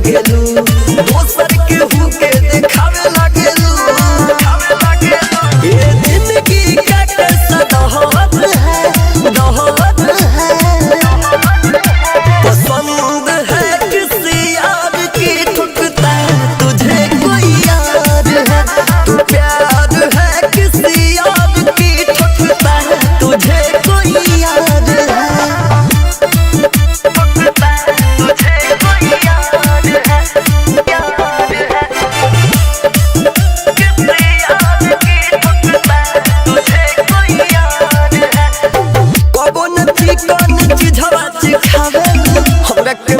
लागेलू दोसर के हुके देखावे लागेलू ये जिंदगी का कैसा दहर है पसंद है किसी यार की ठुकता तुझे कोई यार है तू प्यार है किसी यार की ठुकता तुझे कोई यार है कौन चीज़ हमरा के